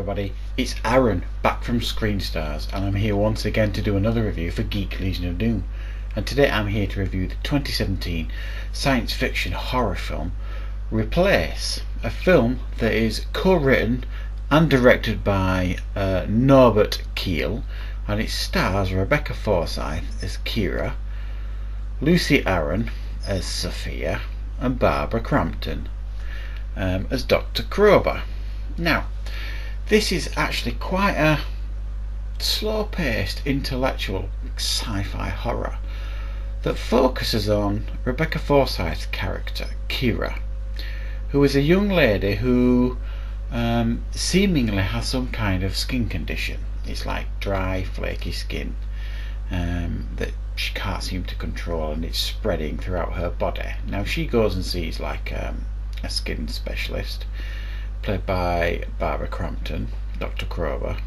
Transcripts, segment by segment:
everybody, it's Aaron back from Screenstars, and I'm here once again to do another review for Geek Legion of Doom. And today I'm here to review the 2017 science fiction horror film Replace, a film that is co-written and directed by Norbert Keil, and it stars Rebecca Forsythe as Kira, Lucie Aaran as Sophia, and Barbara Crampton as Dr. Krober. Now, this is actually quite a slow-paced, intellectual sci-fi horror that focuses on Rebecca Forsythe's character, Kira, who is a young lady who seemingly has some kind of skin condition. It's like dry, flaky skin that she can't seem to control, and it's spreading throughout her body. Now, she goes and sees like a skin specialist, played by Barbara Crampton, Dr. Krober,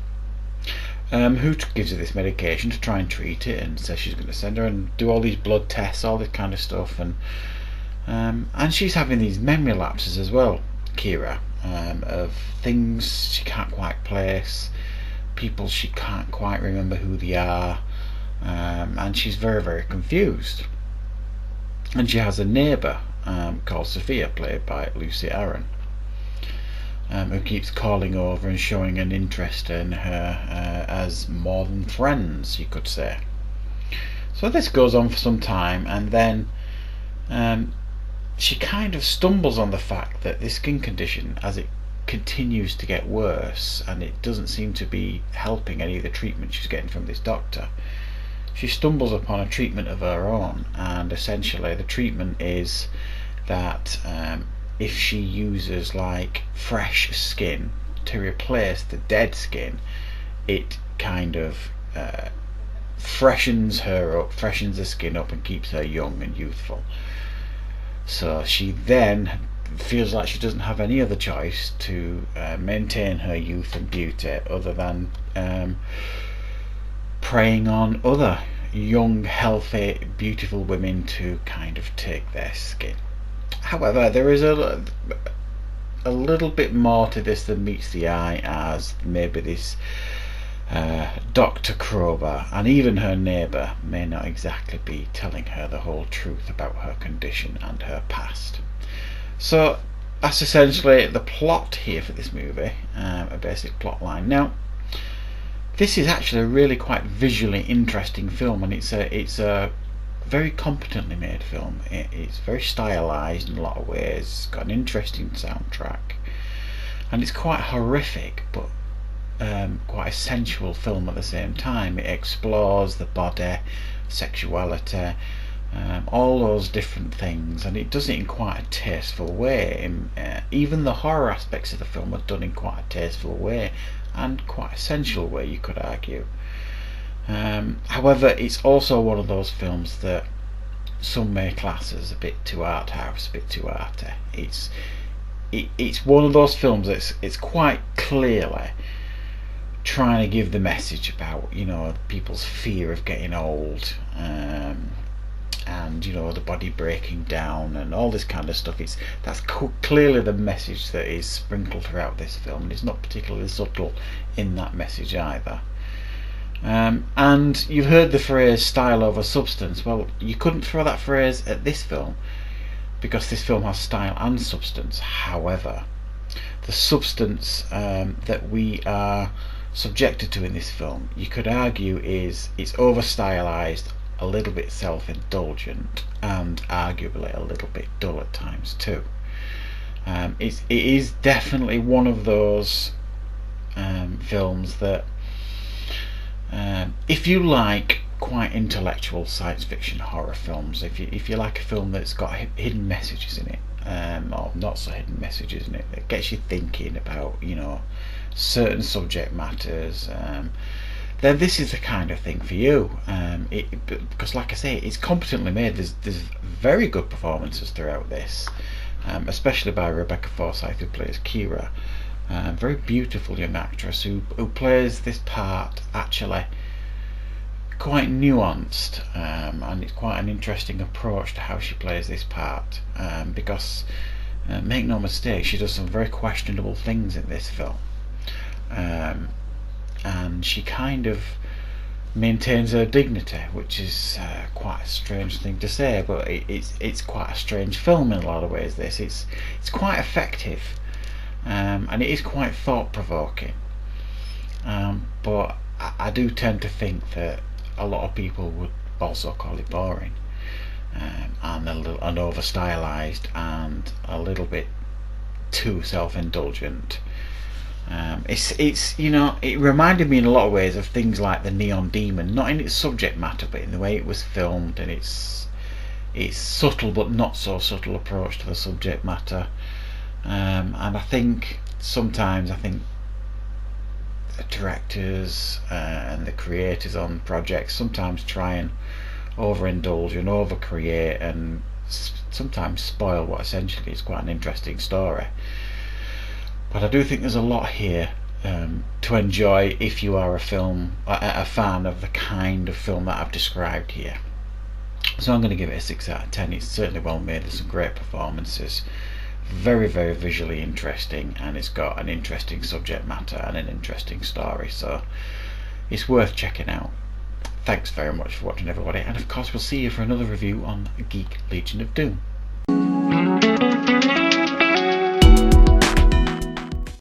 who gives her this medication to try and treat it, and says she's going to send her and do all these blood tests, all this kind of stuff, and she's having these memory lapses as well, Kira, of things she can't quite place, people she can't quite remember who they are, and she's very, very confused. And she has a neighbour called Sophia, played by Lucie Aaran, who keeps calling over and showing an interest in her as more than friends, you could say. So this goes on for some time, and then she kind of stumbles on the fact that this skin condition, as it continues to get worse and it doesn't seem to be helping any of the treatment she's getting from this doctor, she stumbles upon a treatment of her own, and essentially the treatment is that if she uses like fresh skin to replace the dead skin, it kind of freshens her up, freshens the skin up, and keeps her young and youthful. So she then feels like she doesn't have any other choice to maintain her youth and beauty other than preying on other young, healthy, beautiful women to kind of take their skin. However, there is a little bit more to this than meets the eye, as maybe this Dr. Krober and even her neighbour may not exactly be telling her the whole truth about her condition and her past. So that's essentially the plot here for this movie, a basic plot line. Now, this is actually a really quite visually interesting film, and it's a very competently made film. It's very stylised in a lot of ways. It's got an interesting soundtrack, and it's quite horrific, but quite a sensual film at the same time. It explores the body, sexuality, all those different things, and it does it in quite a tasteful way. Even the horror aspects of the film are done in quite a tasteful way, and quite a sensual way, you could argue. However, it's also one of those films that some may class as a bit too art house, a bit too arty. It's one of those films that's it's quite clearly trying to give the message about, you know, people's fear of getting old, and you know, the body breaking down and all this kind of stuff. That's clearly the message that is sprinkled throughout this film, and it's not particularly subtle in that message either. And you've heard the phrase style over substance. Well, you couldn't throw that phrase at this film, because this film has style and substance. However, the substance that we are subjected to in this film, you could argue, is it's over stylized, a little bit self-indulgent, and arguably a little bit dull at times too. It is definitely one of those films that if you like quite intellectual science fiction horror films, if you like a film that's got hidden messages in it, or not so hidden messages in it, that gets you thinking about, you know, certain subject matters, then this is the kind of thing for you. Because like I say, it's competently made. There's very good performances throughout this, especially by Rebecca Forsythe, who plays Kira. Very beautiful young actress who plays this part actually quite nuanced, and it's quite an interesting approach to how she plays this part, because make no mistake, she does some very questionable things in this film. and she kind of maintains her dignity, which is quite a strange thing to say, but it's quite a strange film in a lot of ways. It's quite effective, and it is quite thought-provoking, but I do tend to think that a lot of people would also call it boring, and over stylized and a little bit too self-indulgent. It's you know, it reminded me in a lot of ways of things like the Neon Demon, not in its subject matter but in the way it was filmed, and its subtle but not so subtle approach to the subject matter. And I think sometimes the directors and the creators on projects sometimes try and overindulge and overcreate and sometimes spoil what essentially is quite an interesting story. But I do think there's a lot here to enjoy if you are a fan of the kind of film that I've described here. So I'm going to give it a 6 out of 10. It's certainly well made. There's some great performances, very, very visually interesting, and it's got an interesting subject matter and an interesting story, so it's worth checking out. Thanks very much for watching, everybody, and of course we'll see you for another review on Geek Legion of Doom.